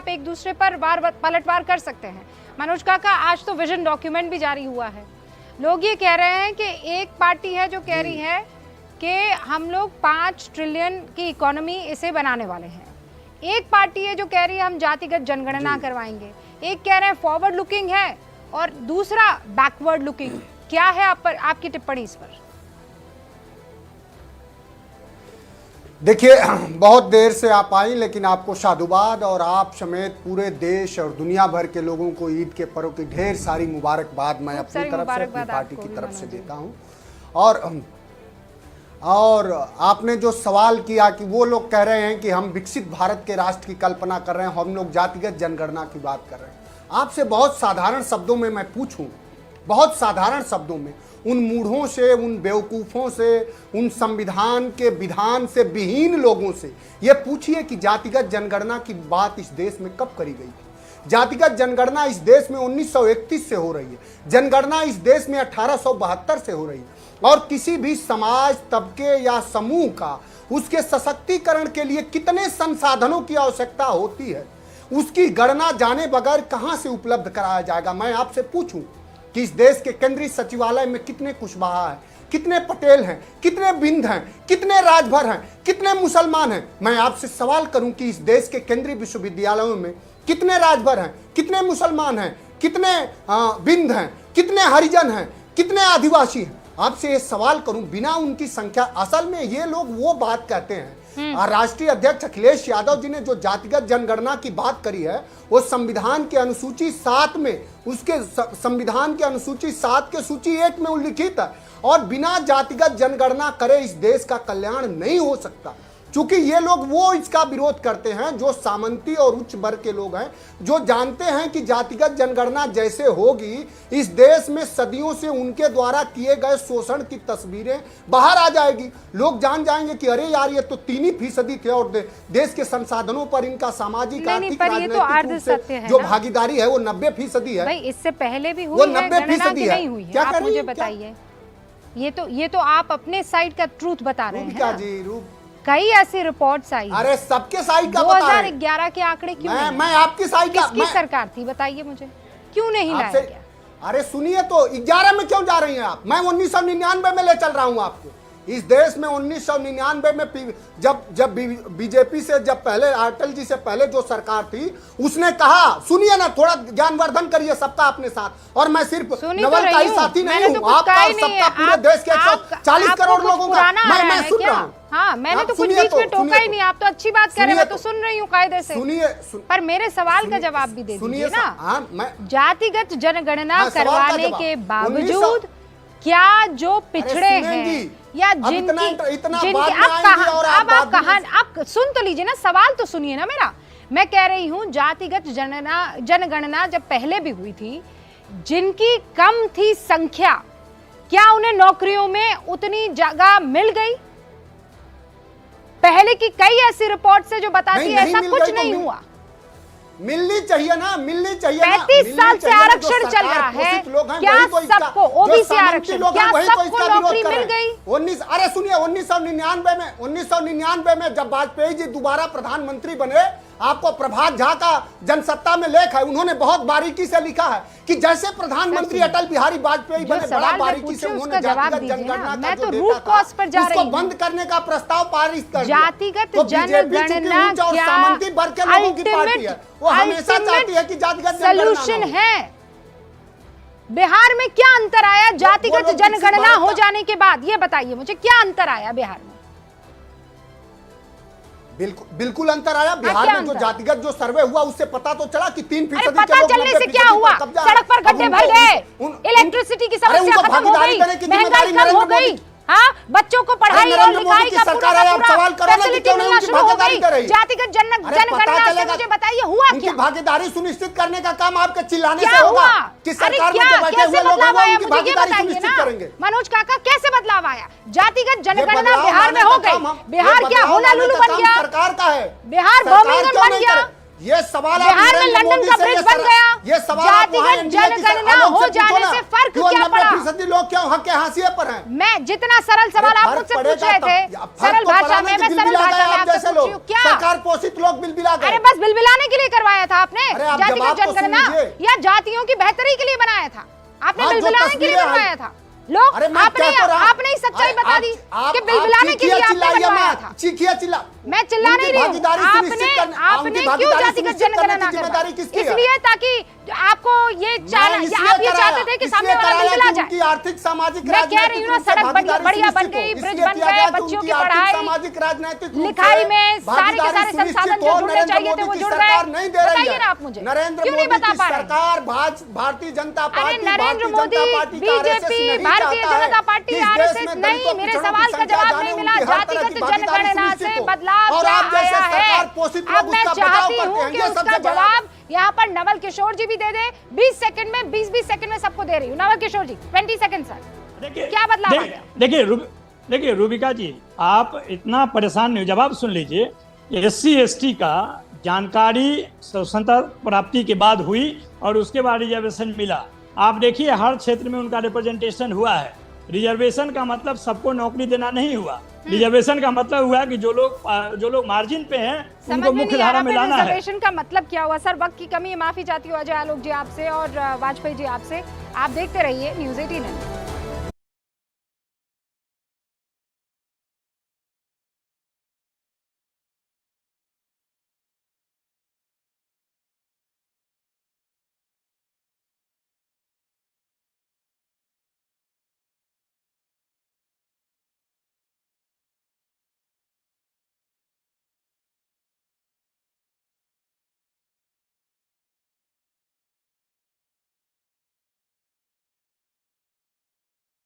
आप एक दूसरे पर पलटवार कर सकते हैं। मनोज काका, आज तो विजन डॉक्यूमेंट भी जारी हुआ है। लोग ये कह रहे हैं कि एक पार्टी है जो कह रही है कि हम लोग 5 ट्रिलियन की इकोनॉमी इसे बनाने वाले हैं, एक पार्टी है जो कह रही है हम जातिगत जनगणना करवाएंगे, एक कह रहे हैं फॉरवर्ड लुकिंग है और दूसरा बैकवर्ड लुकिंग। क्या है आपकी टिप्पणी इस पर? देखिए, बहुत देर से आप आई, लेकिन आपको साधुवाद और आप समेत पूरे देश और दुनिया भर के लोगों को ईद के पर्व की ढेर सारी मुबारकबाद मैं अपनी तरफ से, अपनी पार्टी की तरफ से देता हूं। और आपने जो सवाल किया कि वो लोग कह रहे हैं कि हम विकसित भारत के राष्ट्र की कल्पना कर रहे हैं, हम लोग जातिगत जनगणना की बात कर रहे हैं। आपसे बहुत साधारण शब्दों में मैं पूछूं, बहुत साधारण शब्दों में, उन मूढ़ों से, उन बेवकूफ़ों से, उन संविधान के विधान से विहीन लोगों से ये पूछिए कि जातिगत जनगणना की बात इस देश में कब करी गई थी। जातिगत जनगणना इस देश में 1931 से हो रही है, जनगणना इस देश में 1872 से हो रही है। और किसी भी समाज, तबके या समूह का उसके सशक्तिकरण के लिए कितने संसाधनों की आवश्यकता होती है, उसकी गणना जाने बगैर कहां से उपलब्ध कराया जाएगा। मैं आपसे पूछूं कि इस देश के केंद्रीय सचिवालय में कितने कुशवाहा हैं, कितने पटेल हैं, कितने बिंद हैं, कितने राजभर हैं, कितने मुसलमान हैं। मैं आपसे सवाल करूं कि इस देश के केंद्रीय विश्वविद्यालयों में कितने राजभर हैं, कितने मुसलमान हैं, कितने बिंद हैं, कितने हरिजन हैं, कितने आदिवासी हैं। आपसे ये सवाल करूं बिना उनकी संख्या। असल में ये लोग वो बात कहते हैं, राष्ट्रीय अध्यक्ष अखिलेश यादव जी ने जो जातिगत जनगणना की बात करी है वो संविधान के अनुसूची 7 में, उसके संविधान के अनुसूची 7 के सूची 1 में उल्लिखित है। और बिना जातिगत जनगणना करे इस देश का कल्याण नहीं हो सकता, क्योंकि ये लोग वो इसका विरोध करते हैं जो सामंती और उच्च वर्ग के लोग हैं, जो जानते हैं कि जातिगत जनगणना जैसे होगी इस देश में सदियों से उनके द्वारा किए गए शोषण की तस्वीरें बाहर आ जाएगी। लोग जान जाएंगे कि अरे यार ये तो 3% थे और देश के संसाधनों पर इनका सामाजिक, आर्थिक, राजनीतिक जो भागीदारी है वो 90% है। भाई इससे पहले भी हुई है, 90% नहीं हुई है। आप मुझे बताइए, ये तो आप अपने साइड का ट्रूथ बता रहे हैं। क्या जी रूप, कई ऐसी रिपोर्ट्स आई। अरे सबके साइड का 2011 के आंकड़े क्यों नहीं? मैं आपकी साइड का, किसकी सरकार थी बताइए मुझे, क्यों नहीं लाया गया? अरे सुनिए तो 11 में क्यों जा रही हैं आप? मैं 1999 में ले चल रहा हूं आपको। इस देश में 1999 में जब बीजेपी से, जब पहले अटल जी से पहले जो सरकार थी, उसने कहा, सुनिए ना, थोड़ा ज्ञानवर्धन करिए सबका अपने साथ। और मैं सिर्फ नवल का ही साथी नहीं हूँ, आपका सबका पूरे देश के 140 करोड़ लोगों का मैं सुन रहा हूँ। हाँ, मैंने तो कुछ बीच में टोका ही नहीं। आप तो अच्छी बात कर रहे हैं, मैं तो सुन रही हूँ कायदे से। सुनिए, पर मेरे सवाल का जवाब भी दे दीजिए ना। जातिगत जनगणना करवाने के बावजूद क्या जो पिछड़े हैं या जिनकी आप सुन तो लीजिए ना, सवाल तो सुनिए ना मेरा। मैं कह रही हूँ जातिगत जनगणना जब पहले भी हुई थी, जिनकी कम थी संख्या, क्या उन्हें नौकरियों में उतनी जगह मिल गई? पहले की कई ऐसी रिपोर्ट्स है जो बताती है ऐसा कुछ नहीं हुआ। मिलनी चाहिए ना, मिलनी चाहिए। 35 साल से आरक्षण चल रहा है, क्या सबको ओबीसी आरक्षण, क्या सबको नौकरी मिल गई? अरे सुनिए, 1999 में जब वाजपेयी जी दोबारा प्रधानमंत्री बने, आपको प्रभात झा का जनसत्ता में लेख है, उन्होंने बहुत बारीकी से लिखा है कि जैसे प्रधानमंत्री अटल बिहारी वाजपेयी बने, बड़ा बारीकी से उन्होंने जातिगत जनगणना का जो डेटा था उसको बंद करने का प्रस्ताव पारित कर दिया। जातिगत जनगणना क्या सामंती वर्ग के लोगों की पार्टी है, वो हमेशा चाहती है कि जातिगत सॉल्यूशन है। बिहार में क्या अंतर आया जातिगत जनगणना हो जाने के बाद? ये बताइए मुझे, क्या अंतर आया बिहार में? बिल्कुल अंतर आया। बिहार में जो जातिगत जो सर्वे हुआ उससे पता तो चला कि 3% पता चलने से क्या हुआ? सड़क पर गड्ढे भर गए, इलेक्ट्रिसिटी की समस्या खत्म हो गई, महंगाई कम हो गई, हाँ, बच्चों को पढ़ाई और लिखाई का पूरा फैसिलिटी मिलना शुरू हो गई। जातिगत जनगणना से मुझे बताइए हुआ क्या? भागीदारी सुनिश्चित करने का काम आपके चिल्लाने से होगा कि सरकार में जो बैठे हुए लोग हैं उनकी भागीदारी सुनिश्चित करेंगे। मनोज काका, कैसे बदलाव आया? जातिगत जनगणना बिहार में हो गई, बिहार क्या होनालुलु बन गया? सरकार का है, बिहार बर्मिंघम बन गया, ये सवाल बिहार में लंदन का ब्रिज बन गया, ये सवाल आप वहाँ जातिगत इंडिया की जनगणना आलोक हो से पूछो जाने ना, से फर्क क्यों क्या पड़ा? 90% लोग क्यों हक के हाशिए पर हैं? मैं जितना सरल सवाल आप मुझसे पूछ रहे थे सरल भाषा में, मैं सरल भाषा में आपसे पूछ रही हूँ। क्या सरकार पोषित लोग बिलबिला गए? अरे बस बिलबिलाने के लिए करवाया था आपने? अरे आप जातिगत जवाब तो सुन जनगणना लीजिए। या जातियों की बेहतरी के लिए बनाया था? आपने हाँ, जो बिलबिलाने के लिए तस्वीरें बनवाया आई- था? लोग अरे मैं आपने क्या कर रहा हूं? आपने ही सच्चाई अरे बता दी कि बिलबिलाने के लिए आपने बनवाया था। चीखिए चिल्ला, मैं चिल्ला नहीं रही हूँ। आपने क्यों जातिगत जनगणना जिम्मेदारी किसकी है? इसलिए ताकि आपको ये आप ये चाहते थे कि सामने वाला बिलबिला जाए। आर्थिक सामाजिक मैं कह रही हूँ ना, सड़क बढ़िया बन गई, ब्रिज बन गए, बच्चों की पढ़ाई सामाजिक राजनीतिक लिखाई में सारे के सारे संसाधन जो जुड़ने चाहिए थे वो जुड़ गए। नहीं दे रही बताइए है ना आप मुझे, नरेंद्र क्यों नहीं मोदी बता की पा रहे? सरकार भारतीय जनता अरे party Narendra Modi, BJP, Bharatiya Janata party, RSS नहीं, मेरे सवाल का जवाब नहीं मिला। जातिगत जनगणना से बदलाव क्या आया है? अब मैं चाहती हूँ कि उसका जवाब यहाँ पर नवल किशोर जी भी दे दे। 20 सेकंड में, 20 सेकंड में सबको दे रही हूँ। नवल किशोर जी 20 सेकंड सर, क्या बदलाव आ गया? देखिए रूबिका जी, आप इतना परेशान नहीं हो, जवाब सुन लीजिए। SC ST का जानकारी स्वतंत्रता प्राप्ति के बाद हुई और उसके बाद रिजर्वेशन मिला। आप देखिए हर क्षेत्र में उनका रिप्रेजेंटेशन हुआ है। रिजर्वेशन का मतलब सबको नौकरी देना नहीं हुआ। रिजर्वेशन का मतलब हुआ कि जो लोग मार्जिन पे हैं उनको मुख्य धारा में लाना है। रिजर्वेशन का मतलब क्या हुआ? सर वक्त की कमी है, माफी चाहती हूँ अजय आलोक जी आपसे और वाजपेयी जी आपसे। आप देखते रहिए न्यूज़ 18।